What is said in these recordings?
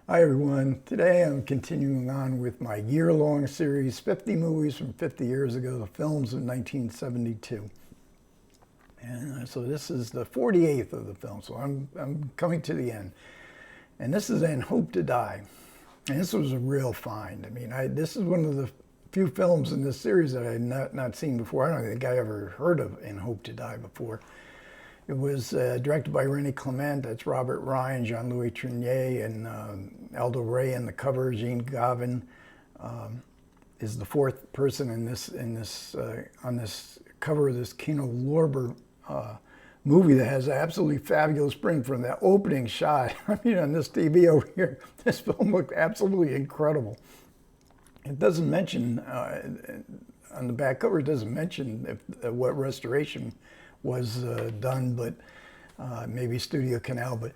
Hi everyone. Today I'm continuing on with my year-long series, 50 movies from 50 years ago, the films of 1972. And so this is the 48th of the film, so I'm coming to the end. And this is In Hope to Die. And this was a real find. I mean, this is one of the few films in this series that I had not seen before. I don't think I ever heard of In Hope to Die before. It was directed by Rene Clement. That's Robert Ryan, Jean-Louis Trintignant, and Aldo Ray in the cover. Jean Gavin is the fourth person in this on this cover of this Kino Lorber movie that has absolutely fabulous print from that opening shot. I mean, on this TV over here, this film looked absolutely incredible. It doesn't mention on the back cover. It doesn't mention what restoration was done, but maybe Studio Canal. But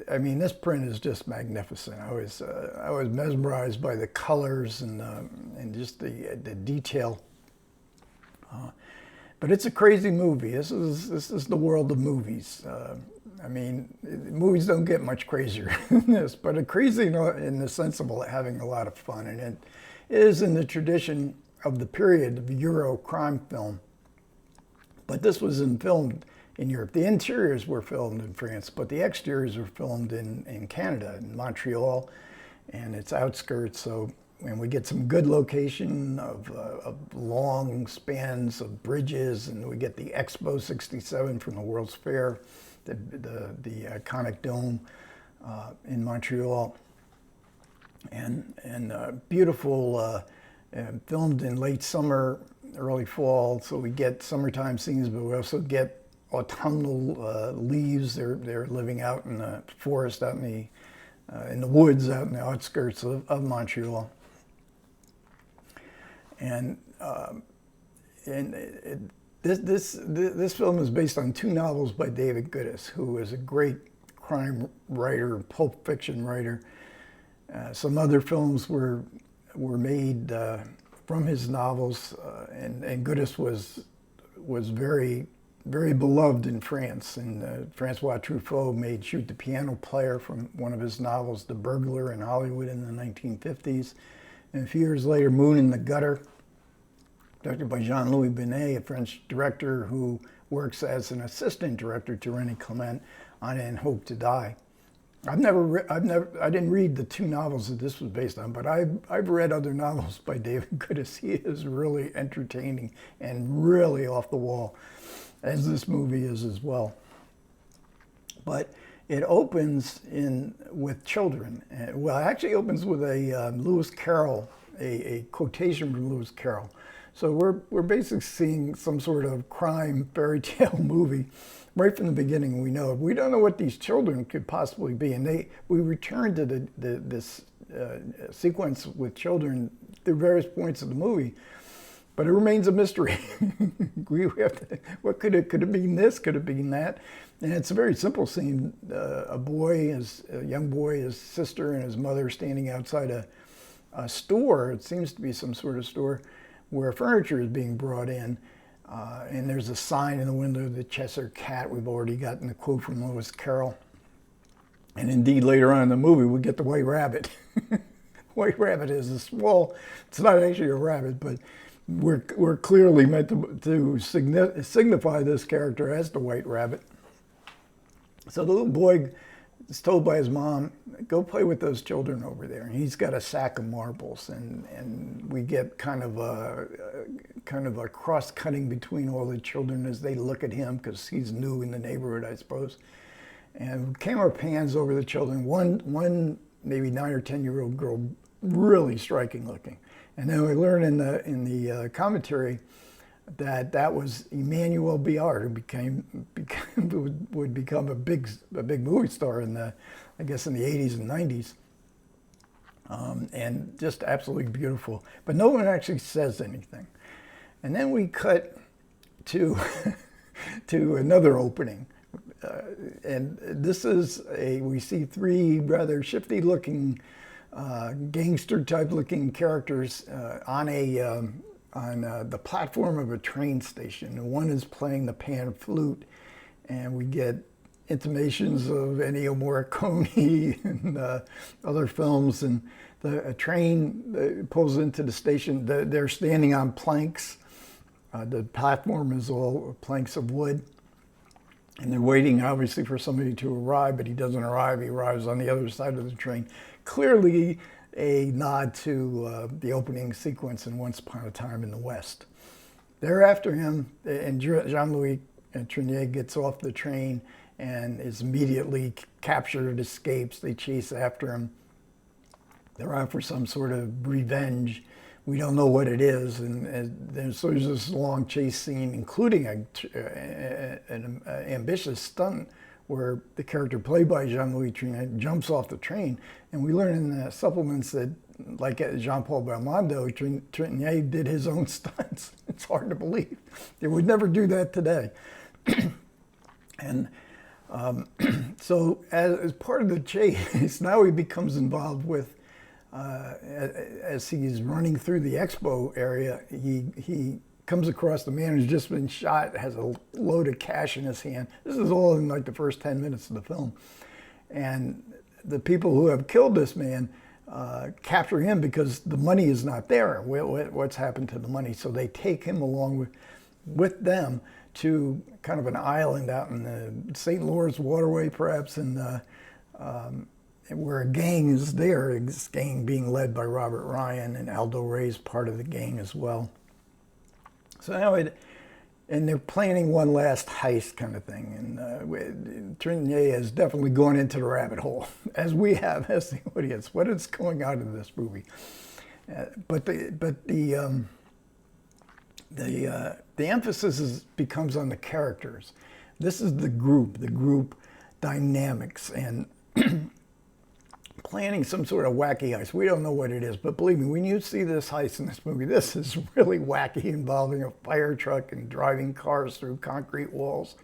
I mean, this print is just magnificent. I was mesmerized by the colors and just the detail. But it's a crazy movie. This is the world of movies. I mean, movies don't get much crazier than this, but a crazy in the sense of having a lot of fun. And it is in the tradition of the period of Euro crime film. But this was filmed in Europe. The interiors were filmed in France, but the exteriors were filmed in Canada, in Montreal, and its outskirts. So, and we get some good location of long spans of bridges, and we get the Expo 67 from the World's Fair, the iconic dome in Montreal, and beautiful, filmed in late summer, early fall, so we get summertime scenes, but we also get autumnal leaves. They're living out in the forest, out in the woods, out in the outskirts of Montreal. And this film is based on two novels by David Goodis, who is a great crime writer, pulp fiction writer. Some other films were made from his novels, and Goodis was very, very beloved in France. And Francois Truffaut made Shoot the Piano Player from one of his novels, The Burglar in Hollywood in the 1950s. And a few years later, Moon in the Gutter, directed by Jean-Louis Trintignant, a French director who works as an assistant director to Rene Clement on In Hope to Die. I didn't read the two novels that this was based on, but I've read other novels by David Goodis. He is really entertaining and really off the wall, as this movie is as well. But it opens with children. Well, it actually opens with a Lewis Carroll, a quotation from Lewis Carroll. So we're basically seeing some sort of crime fairy tale movie. Right from the beginning, we don't know what these children could possibly be, and we return to this sequence with children through various points of the movie, but it remains a mystery. What could it mean? This could it mean that? And it's a very simple scene. A young boy, his sister, and his mother standing outside a store. It seems to be some sort of store where furniture is being brought in. And there's a sign in the window, the Cheshire Cat. We've already gotten the quote from Lewis Carroll. And indeed, later on in the movie, we get the White Rabbit. White Rabbit is it's not actually a rabbit, but we're clearly meant to signify this character as the White Rabbit. So the little boy is told by his mom, go play with those children over there. And he's got a sack of marbles, and we get kind of a cross-cutting between all the children as they look at him, because he's new in the neighborhood, I suppose. And camera pans over the children. One maybe 9 or 10-year-old girl, really striking looking. And then we learn in the commentary that was Emmanuel Béard, who would become a big movie star in the 80s and 90s, and just absolutely beautiful. But no one actually says anything. And then we cut to another opening, and this is we see three rather shifty-looking, gangster-type-looking characters on the platform of a train station. And one is playing the pan flute, and we get intimations of Ennio Morricone and other films. And a train pulls into the station. They're standing on planks. The platform is all planks of wood. And they're waiting, obviously, for somebody to arrive, but he doesn't arrive. He arrives on the other side of the train. Clearly a nod to the opening sequence in Once Upon a Time in the West. They're after him, and Jean-Louis Trintignant gets off the train and is immediately captured, escapes. They chase after him. They're out for some sort of revenge. We don't know what it is, and so there's this long chase scene, including an ambitious stunt where the character played by Jean-Louis Trintignant jumps off the train, and we learn in the supplements that, like Jean-Paul Belmondo, Trintignant did his own stunts. It's hard to believe. They would never do that today. And so as part of the chase, now he becomes involved with, as he's running through the expo area, he comes across the man who's just been shot, has a load of cash in his hand. This is all in like the first 10 minutes of the film. And the people who have killed this man capture him because the money is not there. What's happened to the money? So they take him along with them to kind of an island out in the St. Lawrence waterway, perhaps, and where a gang is there, this gang being led by Robert Ryan, and Aldo Ray's part of the gang as well. So now and they're planning one last heist kind of thing, and Trintignant has definitely gone into the rabbit hole, as we have as the audience. What is going on in this movie? But the emphasis becomes on the characters. This is the group dynamics, and planning some sort of wacky heist. We don't know what it is, but believe me, when you see this heist in this movie, this is really wacky, involving a fire truck and driving cars through concrete walls.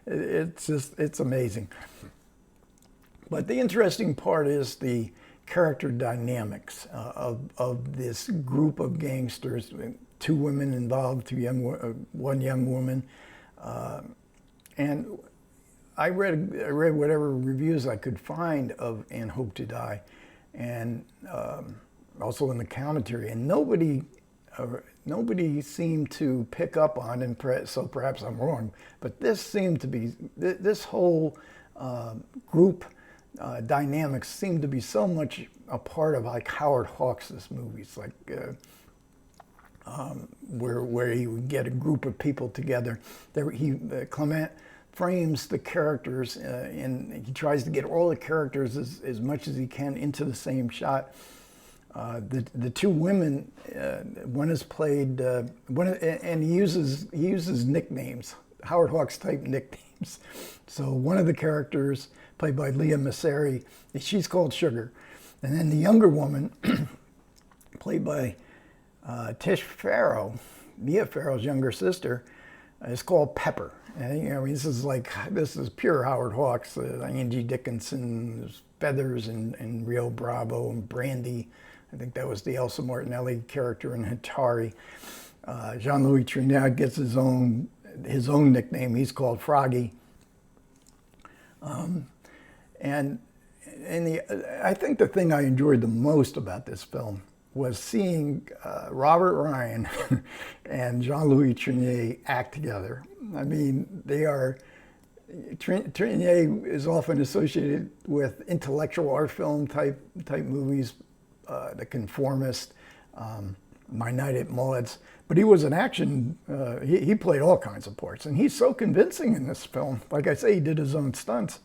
It's amazing. But the interesting part is the character dynamics of this group of gangsters. Two women involved, one young woman, and I read whatever reviews I could find of And Hope to Die, and also in the commentary, and nobody seemed to pick up on, and so perhaps I'm wrong, but this seemed to be, this whole group dynamics seemed to be so much a part of like Howard Hawks' movies, like where he would get a group of people together. Clement frames the characters, and he tries to get all the characters as much as he can into the same shot. The two women, one is played, and he uses nicknames, Howard Hawks type nicknames. So one of the characters, played by Leah Masseri, she's called Sugar, and then the younger woman, played by Tish Farrow, Mia Farrow's younger sister, is called Pepper. And, I mean, this is pure Howard Hawks. Angie Dickinson, Feathers, and Rio Bravo, and Brandy. I think that was the Elsa Martinelli character in Hatari. Jean-Louis Trintignant gets his own nickname. He's called Froggy. I think the thing I enjoyed the most about this film was seeing Robert Ryan and Jean-Louis Trintignant act together. I mean, Trintignant is often associated with intellectual art film type movies, The Conformist, My Night at Maud's, but he was an action, he played all kinds of parts, and he's so convincing in this film. Like I say, he did his own stunts.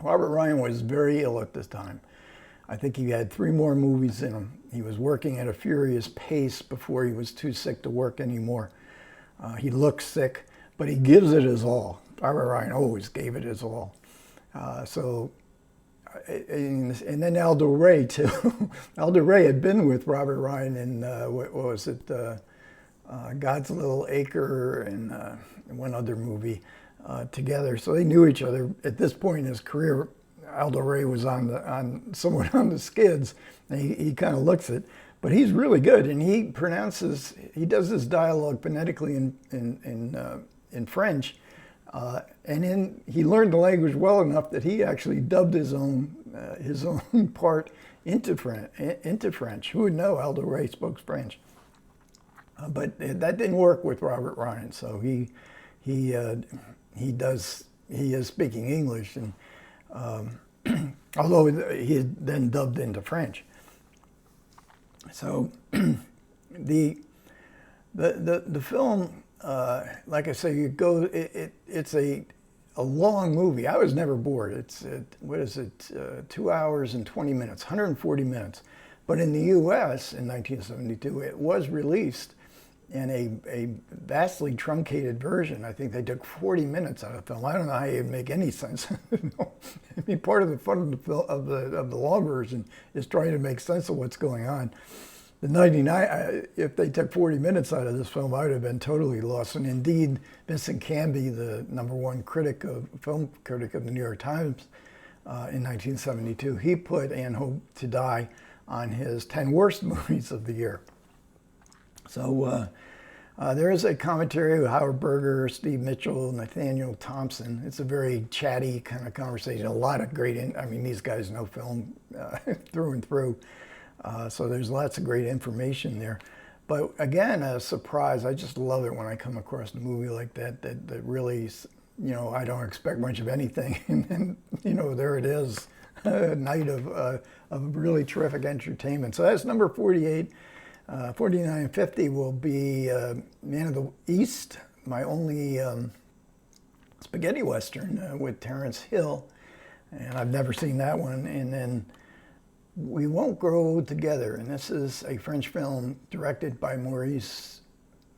Robert Ryan was very ill at this time. I think he had 3 more movies in him. He was working at a furious pace before he was too sick to work anymore. He looks sick, but he gives it his all. Robert Ryan always gave it his all. And then Aldo Ray, too. Aldo Ray had been with Robert Ryan in, what was it, God's Little Acre, and one other movie together. So they knew each other. At this point in his career, Aldo Ray was somewhat on the skids, and he kind of looks it, but he's really good, and he does his dialogue phonetically in French, And then he learned the language well enough that he actually dubbed his own part into French. Who would know Aldo Ray spoke French? But that didn't work with Robert Ryan, so he is speaking English, and although he had then dubbed into French. So the film, like I say, it's a long movie. I was never bored. What is it? 2 hours and 20 minutes, 140 minutes. But in the U.S. in 1972, it was released in a vastly truncated version. I think they took 40 minutes out of the film. I don't know how you'd make any sense. I mean, part of the fun of the long version is trying to make sense of what's going on. The 99, if they took 40 minutes out of this film, I would have been totally lost. And indeed, Vincent Canby, the #1 film critic of the New York Times in 1972, he put And Hope to Die on his 10 worst movies of the year. So there is a commentary with Howard Berger, Steve Mitchell, Nathaniel Thompson. It's a very chatty kind of conversation. A lot of great, I mean, these guys know film through and through. So there's lots of great information there. But again, a surprise. I just love it when I come across a movie like that really, I don't expect much of anything. And then, there it is, a night of really terrific entertainment. So that's number 48. 49 and 50 will be Man of the East, my only spaghetti western with Terence Hill. And I've never seen that one. And then We Won't Grow Together. And this is a French film directed by Maurice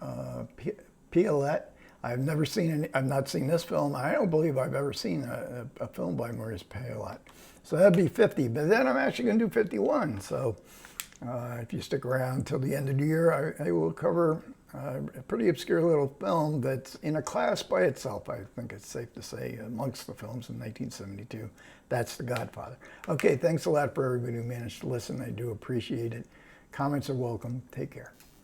Pialet. I've not seen this film. I don't believe I've ever seen a film by Maurice Pialet. So that'd be 50. But then I'm actually going to do 51. So if you stick around till the end of the year, I will cover a pretty obscure little film that's in a class by itself, I think it's safe to say, amongst the films in 1972. That's The Godfather. Okay, thanks a lot for everybody who managed to listen. I do appreciate it. Comments are welcome. Take care.